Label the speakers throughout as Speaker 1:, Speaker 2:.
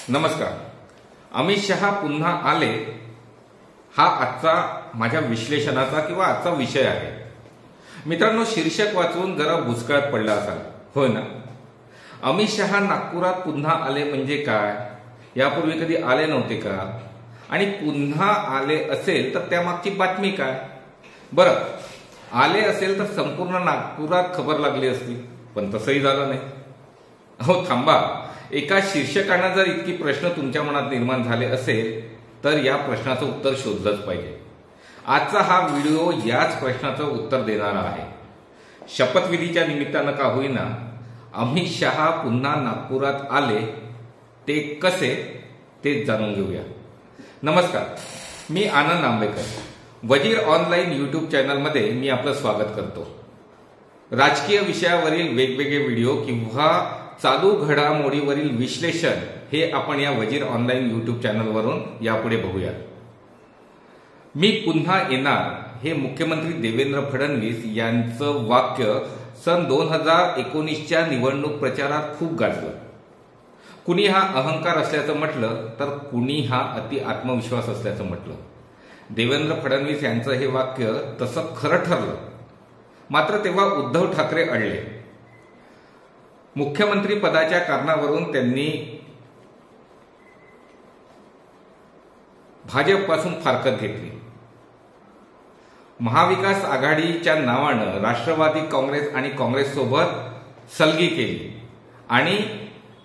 Speaker 1: नमस्कार. अमित शहा पुन्हा आले हा आजचा माझ्या विश्लेषणाचा किंवा आजचा विषय आहे. मित्रांनो, शीर्षक वाचून जरा बुचकळ्यात पडला असाल, होय ना? अमित शहा नागपुरात पुन्हा आले म्हणजे काय? यापूर्वी कधी आले नव्हते का? आणि पुन्हा आले असेल तर त्यामागची बातमी काय? बरं, आले असेल तर संपूर्ण नागपुरात खबर लागली असती, पण तसंही झालं नाही. हो थांबा, एका शीर्षकानं जर इतकी प्रश्न तुमच्या मनात निर्माण झाले असेल तर या प्रश्नाचं उत्तर शोधलंच पाहिजे. आजचा हा व्हिडिओ याच प्रश्नाचं उत्तर देणारा आहे. शपथविधीच्या निमित्तानं का होईना अमित शहा पुन्हा नागपुरात आले, ते कसे ते जाणून घेऊया. नमस्कार, मी आनंद आंबेकर. वजीर ऑनलाईन यूट्यूब चॅनलमध्ये मी आपलं स्वागत करतो. राजकीय विषयावरील वेगवेगळे व्हिडिओ किंवा चालू घडामोडीवरील विश्लेषण हे आपण या वजीर ऑनलाईन यूट्यूब चॅनलवरून यापुढे बघूया. मी पुन्हा येणार हे मुख्यमंत्री देवेंद्र फडणवीस यांचं वाक्य सन 2019च्या निवडणूक प्रचारात खूप गाजलं. कुणी हा अहंकार असल्याचं म्हटलं तर कुणी हा अति आत्मविश्वास असल्याचं म्हटलं. देवेंद्र फडणवीस यांचं हे वाक्य तसं खरं ठरलं. मात्र तेव्हा उद्धव ठाकरे अडले. मुख्यमंत्री पदाच्या कारणावरून त्यांनी भाजपपासून फारकत घेतली. महाविकास आघाडीच्या नावानं राष्ट्रवादी काँग्रेस आणि काँग्रेससोबत सलगी केली आणि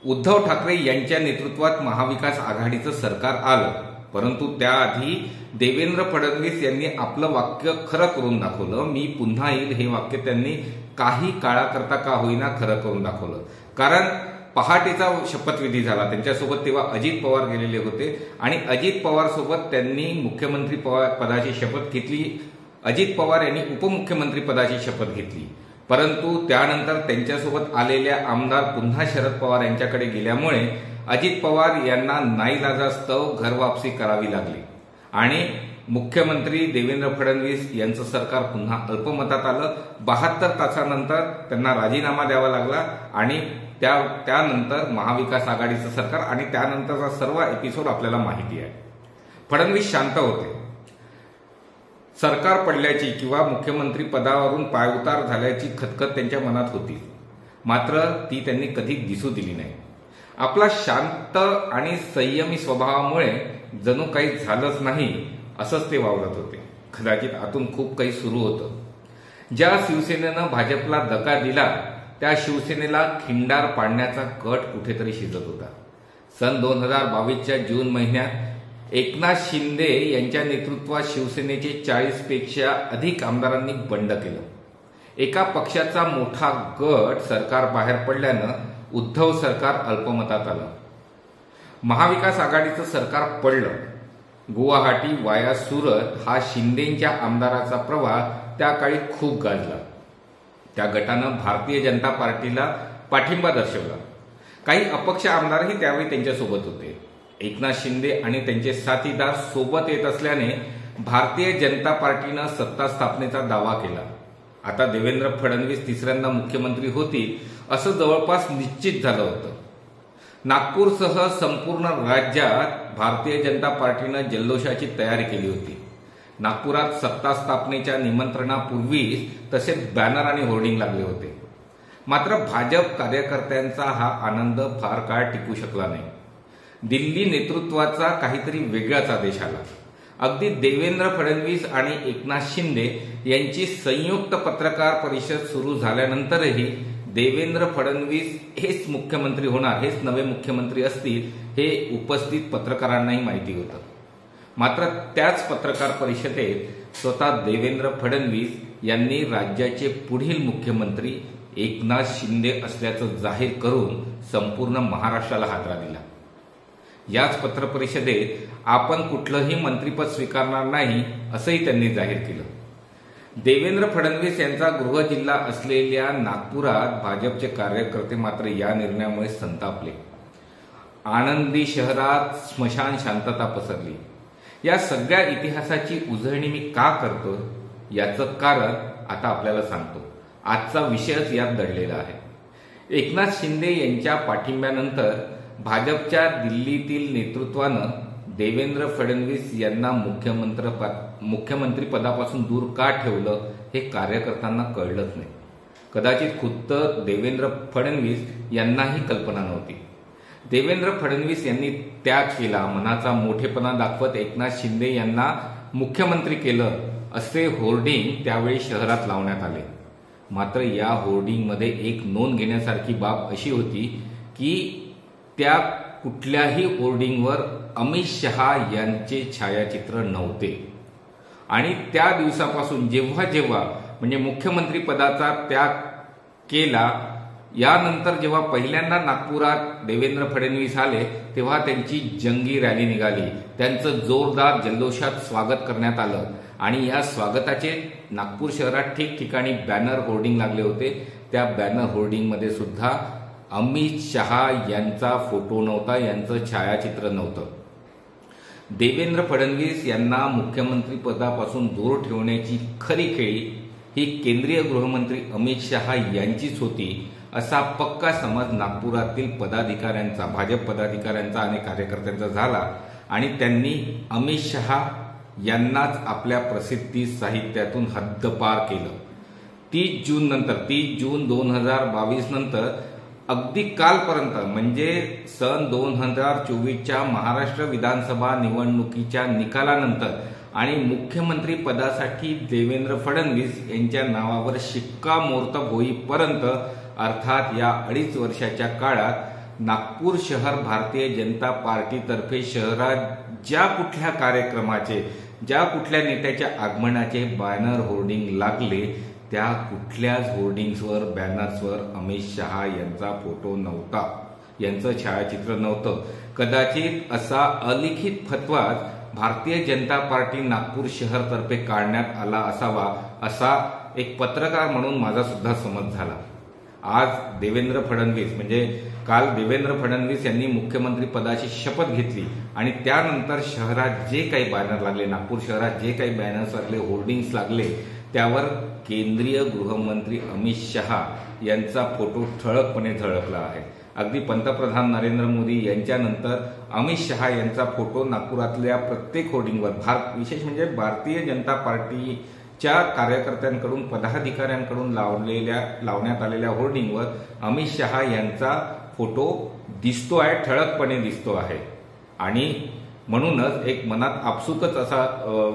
Speaker 1: उद्धव ठाकरे यांच्या नेतृत्वात महाविकास आघाडीचं सरकार आलं. परंतु त्याआधी देवेंद्र फडणवीस यांनी आपलं वाक्य खरं करून दाखवलं. मी पुन्हा येईल हे वाक्य त्यांनी काही काळाकरता का होईना खरं करून दाखवलं. कारण पहाटेचा शपथविधी झाला त्यांच्यासोबत, तेव्हा अजित पवार गेलेले होते आणि अजित पवार सोबत त्यांनी मुख्यमंत्री पदाची शपथ घेतली. अजित पवार यांनी उपमुख्यमंत्री पदाची शपथ घेतली. परंतु त्यानंतर त्यांच्यासोबत आलेल्या आमदार पुन्हा शरद पवार यांच्याकडे गेल्यामुळे अजित पवार यांना नाईलाजास्तव घरवापसी करावी लागली आणि मुख्यमंत्री देवेंद्र फडणवीस यांचं सरकार पुन्हा अल्पमतात आलं. 72 तासानंतर त्यांना राजीनामा द्यावा लागला आणि त्यानंतर महाविकास आघाडीचं सरकार आणि त्यानंतरचा सर्व एपिसोड आपल्याला माहिती आहे. फडणवीस शांत होते. सरकार पडल्याची किंवा मुख्यमंत्री पदावरून पायउतार झाल्याची खतखत त्यांच्या मनात होती, मात्र ती त्यांनी कधी दिसू दिली नाही. आपला शांत आणि संयमी स्वभावामुळे जणू काही झालंच नाही असंच ते वावरत होते. कदाचित आतून खूप काही सुरू होतं. ज्या शिवसेनेनं भाजपला धक्का दिला त्या शिवसेनेला खिंडार पाडण्याचा कट कुठेतरी शिजत होता. सन 2022च्या जून महिन्यात एकनाथ शिंदे यांच्या नेतृत्वात शिवसेनेचे 40 पेक्षा अधिक आमदारांनी बंड केलं. एका पक्षाचा मोठा गट सरकार बाहेर पडल्यानं उद्धव सरकार अल्पमतात आलं. महाविकास आघाडीचं सरकार पडलं. गुवाहाटी वाया सुरत हा शिंदेच्या आमदाराचा प्रवाह त्या काळी खूप गाजला. त्या गटानं भारतीय जनता पार्टीला पाठिंबा दर्शवला. काही अपक्ष आमदारही त्यावेळी त्यांच्यासोबत होते. एकनाथ शिंदे आणि त्यांचे साथीदार सोबत येत असल्याने भारतीय जनता पार्टीनं सत्ता स्थापनेचा दावा केला. आता देवेंद्र फडणवीस तिसऱ्यांदा मुख्यमंत्री होतील असं जवळपास निश्चित झालं होतं. नागपूरसह संपूर्ण राज्यात भारतीय जनता पार्टीनं जल्लोषाची तयारी केली होती. नागपुरात सत्ता स्थापनेच्या निमंत्रणापूर्वीच तसेच बॅनर आणि होर्डिंग लागले होते. मात्र भाजप कार्यकर्त्यांचा हा आनंद फार काळ टिकू शकला नाही. दिल्ली नेतृत्वाचा काहीतरी वेगळाच आदेश आला. अगदी देवेंद्र फडणवीस आणि एकनाथ शिंदे यांची संयुक्त पत्रकार परिषद सुरू झाल्यानंतरही देवेंद्र फडणवीस हेच मुख्यमंत्री होणार, हेच नवे मुख्यमंत्री असतील हे उपस्थित पत्रकारांनाही माहिती होतं. मात्र त्याच पत्रकार परिषदेत स्वतः देवेंद्र फडणवीस यांनी राज्याचे पुढील मुख्यमंत्री एकनाथ शिंदे असल्याचं जाहीर करून संपूर्ण महाराष्ट्राला हादरा दिला. याच पत्रपरिषदेत आपण कुठलंही मंत्रिपद स्वीकारणार नाही असंही त्यांनी जाहीर केलं. देवेंद्र फडणवीस यांचा गृहजिल्हा असलेल्या नागपुरात भाजपचे कार्यकर्ते मात्र या निर्णयामुळे संतापले. आनंदी शहरात स्मशान शांतता पसरली. या सगळ्या इतिहासाची उजळणी मी का करतो याचं कारण आता आपल्याला सांगतो. आजचा विषयच यात दडलेला आहे. एकनाथ शिंदे यांच्या पाठिंब्यानंतर भाजपच्या दिल्लीतील नेतृत्वानं देवेंद्र फडणवीस यांना मुख्यमंत्री पदापासून दूर का ठेवलं हे कार्यकर्त्यांना कळलंच नाही. कदाचित खुद्द देवेंद्र फडणवीस यांनाही कल्पना नव्हती. देवेंद्र फडणवीस यांनी त्याग केला, मनाचा मोठेपणा दाखवत एकनाथ शिंदे यांना मुख्यमंत्री केलं असे होर्डिंग त्यावेळी शहरात लावण्यात आले. मात्र या होर्डिंगमध्ये एक नोंद घेण्यासारखी बाब अशी होती की त्या कुठल्याही होर्डिंगवर अमित शहा यांचे छायाचित्र नव्हते. आणि त्या दिवसापासून जेव्हा म्हणजे मुख्यमंत्री पदाचा त्याग केला, यानंतर जेव्हा पहिल्यांदा नागपुरात देवेंद्र फडणवीस आले तेव्हा त्यांची जंगी रॅली निघाली. त्यांचं जोरदार जल्लोषात स्वागत करण्यात आलं आणि या स्वागताचे नागपूर शहरात ठिकठिकाणी बॅनर होर्डिंग लागले होते. त्या बॅनर होर्डिंगमध्ये सुद्धा अमित शहा यांचा फोटो नव्हता, यांचं छायाचित्र नव्हतं. देवेंद्र फडणवीस यांना मुख्यमंत्री पदापासून दूर ठेवण्याची खरी खेळी ही केंद्रीय गृहमंत्री अमित शहा यांचीच होती असा पक्का समज नागपुरातील पदाधिकाऱ्यांचा, भाजप पदाधिकाऱ्यांचा आणि कार्यकर्त्यांचा झाला आणि त्यांनी अमित शहा यांनाच आपल्या प्रसिद्धी साहित्यातून हद्दपार केलं. 30 जून 2022 नंतर अगदी कालपर्यंत म्हणजे सन 2024च्या महाराष्ट्र विधानसभा निवडणुकीच्या निकालानंतर आणि मुख्यमंत्री पदासाठी देवेंद्र फडणवीस यांच्या नावावर शिक्कामोर्तब होईपर्यंत, अर्थात या 2.5 वर्षाच्या काळात नागपूर शहर भारतीय जनता पार्टीतर्फे शहरात ज्या कुठल्या कार्यक्रमाचे, ज्या कुठल्या नेत्याच्या आगमनाचे बॅनर होर्डिंग लागले त्या कुठल्याच होर्डिंग्सवर, बॅनर्सवर अमित शहा यांचा फोटो नव्हता, यांचं छायाचित्र नव्हतं. कदाचित असा अलिखित फतवा भारतीय जनता पार्टी नागपूर शहरतर्फे काढण्यात आला असावा असा एक पत्रकार म्हणून माझा सुद्धा समज झाला. आज देवेंद्र फडणवीस म्हणजे काल देवेंद्र फडणवीस यांनी मुख्यमंत्री पदाची शपथ घेतली आणि त्यानंतर शहरात जे काही बॅनर लागले, नागपूर शहरात जे काही बॅनर्स लागले, होर्डिंग्स लागले, त्यावर केंद्रीय गृहमंत्री अमित शहा यांचा फोटो ठळकपणे झळकला आहे. अगदी पंतप्रधान नरेंद्र मोदी यांच्यानंतर अमित शहा यांचा फोटो नागपुरातल्या प्रत्येक होर्डिंगवर, विशेष म्हणजे भारतीय जनता पार्टीच्या कार्यकर्त्यांकडून, पदाधिकाऱ्यांकडून लावण्यात आलेल्या होर्डिंगवर अमित शहा यांचा फोटो दिसतो आहे, ठळकपणे दिसतो आहे. आणि म्हणूनच एक मनात आपसुकच असा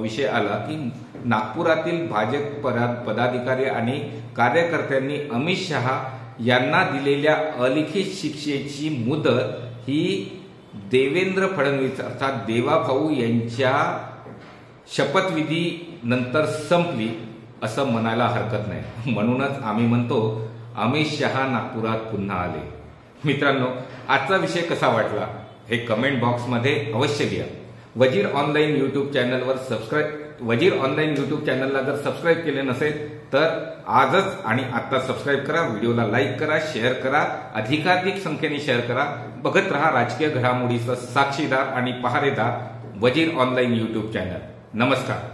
Speaker 1: विषय आला की नागपुरातील भाजप पदाधिकारी आणि कार्यकर्त्यांनी अमित शहा यांना दिलेल्या अलिखित शिक्षेची मुदत ही देवेंद्र फडणवीस अर्थात देवाभाऊ यांच्या शपथविधी नंतर संपली असं म्हणायला हरकत नाही. म्हणूनच आम्ही म्हणतो अमित शहा नागपुरात पुन्हा आले. मित्रांनो, आजचा विषय कसा वाटला हे कमेंट बॉक्समध्ये अवश्य लिहा. वजीर ऑनलाईन युट्यूब चॅनलला जर सबस्क्राईब केले नसेल तर आजच आणि आता सबस्क्राईब करा, व्हिडिओला लाईक करा, शेअर करा, अधिकाधिक संख्येने शेअर करा. बघत रहा राजकीय घडामोडीचा साक्षीदार आणि पहारेदार वजीर ऑनलाईन युट्यूब चॅनल. नमस्कार.